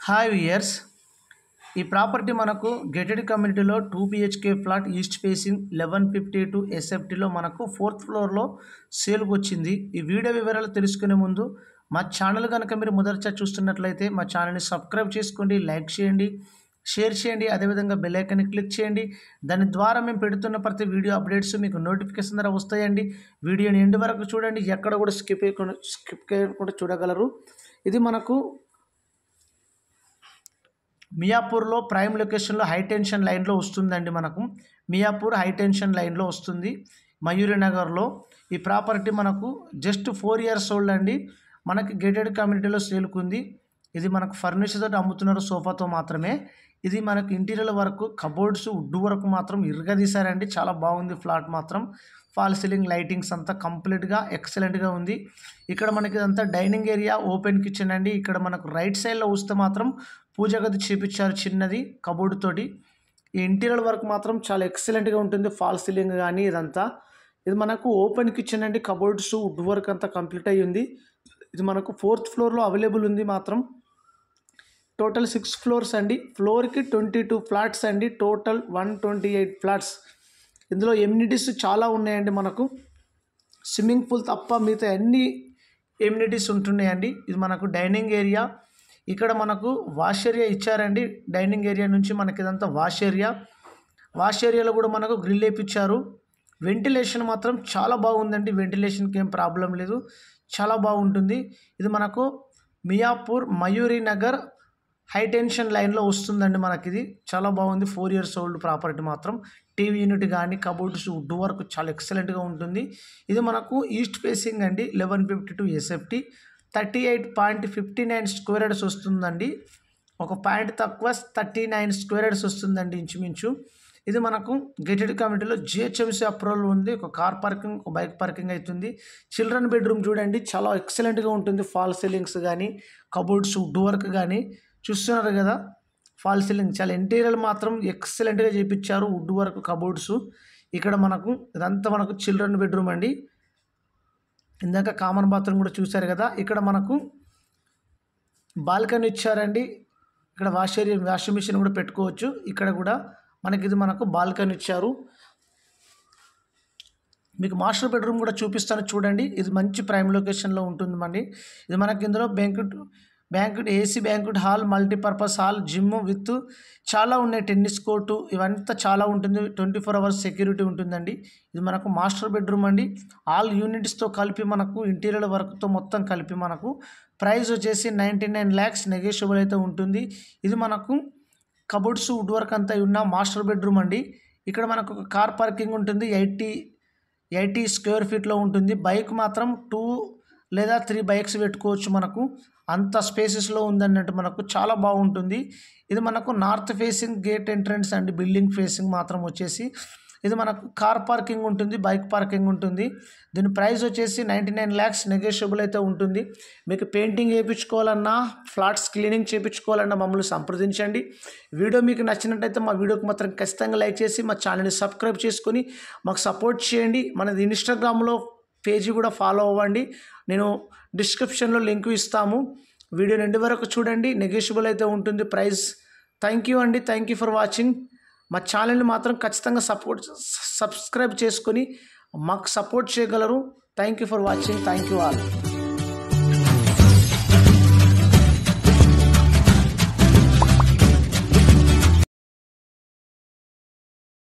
Hi viewers, ఈ property మనకు gated కమ్యూనిటీలో 2 BHK ఫ్లాట్ ఈస్ట్ ఫేసింగ్ 1152 ఎస్ఎఫ్టీలో మనకు 4th ఫ్లోర్లో సేల్కి వచ్చింది. ఈ వీడియో వివరాలు తెలుసుకునే ముందు మా ఛానల్ కనుక మీరు మొదటిసారి చూస్తున్నట్లయితే మా ఛానల్ని సబ్స్క్రైబ్ చేసుకోండి, లైక్ చేయండి, షేర్ చేయండి, అదేవిధంగా బెల్ ఐకాన్ని క్లిక్ చేయండి. దాని ద్వారా మేము పెడుతున్న ప్రతి వీడియో అప్డేట్స్ మీకు నోటిఫికేషన్ ద్వారా వస్తాయండి. వీడియోని ఎండ్ వరకు చూడండి, ఎక్కడ కూడా స్కిప్ చేయకుండా చూడగలరు. ఇది మనకు మియాపూర్లో ప్రైమ్ లొకేషన్లో హై టెన్షన్ లైన్లో వస్తుందండి. మనకు మియాపూర్ హై టెన్షన్ లైన్లో వస్తుంది, మయూరి నగర్లో. ఈ ప్రాపర్టీ మనకు జస్ట్ 4 years ఓల్డ్ అండి. మనకి గేటెడ్ కమ్యూనిటీలో సేల్కుంది. ఇది మనకు ఫర్నిచర్ తోటి అమ్ముతున్నారు, సోఫాతో మాత్రమే. ఇది మనకు ఇంటీరియర్ వరకు కబోర్డ్స్ వుడ్ వరకు మాత్రం ఇరగదీశారండి. చాలా బాగుంది ఫ్లాట్ మాత్రం. ఫాల్ సీలింగ్ లైటింగ్స్ అంతా కంప్లీట్గా ఎక్సలెంట్గా ఉంది. ఇక్కడ మనకి ఇదంతా డైనింగ్ ఏరియా, ఓపెన్ కిచెన్ అండి. ఇక్కడ మనకు రైట్ సైడ్లో వస్తే మాత్రం పూజ గది చేపించారు చిన్నది కబోర్డ్ తోటి. ఈ ఇంటీరియర్ వర్క్ మాత్రం చాలా ఎక్సలెంట్గా ఉంటుంది. ఫాల్ సీలింగ్ కానీ ఇదంతా. ఇది మనకు ఓపెన్ కిచెన్ అండి. కబోర్డ్స్ వుడ్ వర్క్ అంతా కంప్లీట్ అయ్యి ఉంది. ఇది మనకు 4th ఫ్లోర్లో అవైలబుల్ ఉంది మాత్రం. టోటల్ 6 floors అండి. ఫ్లోర్కి 22 ఫ్లాట్స్ అండి. Total 128 flats. ఇందులో ఎమ్యూనిటీస్ చాలా ఉన్నాయండి. మనకు స్విమ్మింగ్ పూల్ తప్ప మిగతా అన్ని ఎమ్యూనిటీస్ ఉంటున్నాయండి. ఇది మనకు డైనింగ్ ఏరియా. ఇక్కడ మనకు వాష్ ఏరియా ఇచ్చారండి. డైనింగ్ ఏరియా నుంచి మనకి ఇదంతా వాష్ ఏరియా. వాష్ ఏరియాలో కూడా మనకు గ్రిల్ వేయించారు. వెంటిలేషన్ మాత్రం చాలా బాగుందండి. వెంటిలేషన్కి ఏం ప్రాబ్లం లేదు, చాలా బాగుంటుంది. ఇది మనకు మియాపూర్ మయూరి నగర్ హై టెన్షన్ లైన్లో వస్తుందండి. మనకి ఇది చాలా బాగుంది. 4 years ఓల్డ్ ప్రాపర్టీ మాత్రం. టీవీ యూనిట్ కానీ కబోర్డ్స్ వుడ్ వర్క్ చాలా ఎక్సలెంట్గా ఉంటుంది. ఇది మనకు ఈస్ట్ ఫేసింగ్ అండి. 1152 ఎస్ఎఫ్టీ 38.59 square yards వస్తుందండి. ఒక పాయింట్ తక్కువ 39 square yards వస్తుందండి ఇంచుమించు. ఇది మనకు గేటెడ్ కమ్యూనిటీలో జిహెచ్ఎంసీ అప్రూవల్ ఉంది. ఒక కార్ పార్కింగ్, ఒక బైక్ పార్కింగ్ అవుతుంది. చిల్డ్రన్ బెడ్రూమ్ చూడండి, చాలా ఎక్సలెంట్గా ఉంటుంది. ఫాల్ సీలింగ్స్ కానీ కబోర్డ్స్ వుడ్ వర్క్ కానీ చూస్తున్నారు కదా. ఫాల్ సీలింగ్ చాలా ఇంటీరియర్ మాత్రం ఎక్సలెంట్గా చేయించారు. Wood work cupboards. ఇక్కడ మనకు ఇదంతా మనకు చిల్డ్రన్ బెడ్రూమ్ అండి. ఇందాక కామన్ బాత్రూమ్ కూడా చూశారు కదా. ఇక్కడ మనకు బాల్కనీ ఇచ్చారండి. ఇక్కడ వాషింగ్ మిషన్ కూడా పెట్టుకోవచ్చు. ఇక్కడ కూడా మనకి ఇది మనకు బాల్కనీ ఇచ్చారు. మీకు మాస్టర్ బెడ్రూమ్ కూడా చూపిస్తాను చూడండి. ఇది మంచి ప్రైమ్ లొకేషన్లో ఉంటుందండి. ఇది మనకి ఇందులో banquet AC banquet hall, multipurpose hall, gym with చాలా ఉన్నాయి. టెన్నిస్ కోర్టు ఇవంతా చాలా ఉంటుంది. 24 hours సెక్యూరిటీ ఉంటుందండి. ఇది మనకు మాస్టర్ బెడ్రూమ్ అండి. ఆల్ యూనిట్స్తో కలిపి మనకు ఇంటీరియర్ వర్క్తో మొత్తం కలిపి మనకు ప్రైస్ వచ్చేసి 99 lakhs నెగోషియబుల్ అయితే ఉంటుంది. ఇది మనకు కబోర్డ్స్ వుడ్ వర్క్ అంతా ఉన్న మాస్టర్ బెడ్రూమ్ అండి. ఇక్కడ మనకు ఒక కార్ పార్కింగ్ ఉంటుంది. 80 square feet ఉంటుంది. బైక్ మాత్రం 2 లేదా 3 bikes పెట్టుకోవచ్చు. మనకు అంత స్పేసెస్లో ఉందన్నట్టు మనకు చాలా బాగుంటుంది. ఇది మనకు నార్త్ ఫేసింగ్ గేట్ ఎంట్రన్స్ అండి. బిల్డింగ్ ఫేసింగ్ మాత్రం వచ్చేసి ఇది మనకు కార్ పార్కింగ్ ఉంటుంది, బైక్ పార్కింగ్ ఉంటుంది. దీని ప్రైస్ వచ్చేసి 99 lakhs నెగోషియబుల్ అయితే ఉంటుంది. మీకు పెయింటింగ్ చేయించుకోవాలన్నా, ఫ్లాట్స్ క్లీనింగ్ చేయించుకోవాలన్నా మమ్మల్ని సంప్రదించండి. వీడియో మీకు నచ్చినట్టయితే మా వీడియోకి మాత్రం ఖచ్చితంగా లైక్ చేసి మా ఛానల్ని సబ్స్క్రైబ్ చేసుకొని మాకు సపోర్ట్ చేయండి. మనది ఇన్స్టాగ్రామ్లో పేజీ కూడా ఫాలో అవ్వండి. నేను డిస్క్రిప్షన్లో లింక్ ఇస్తాము. వీడియో ఎండ్ వరకు చూడండి. నెగోషియబుల్ అయితే ఉంటుంది ప్రైస్. థ్యాంక్ యూ అండి. Thank you for watching. మా ఛానల్ని మాత్రం ఖచ్చితంగా సబ్స్క్రైబ్ చేసుకొని మాకు సపోర్ట్ చేయగలరు. Thank you for watching. Thank you all.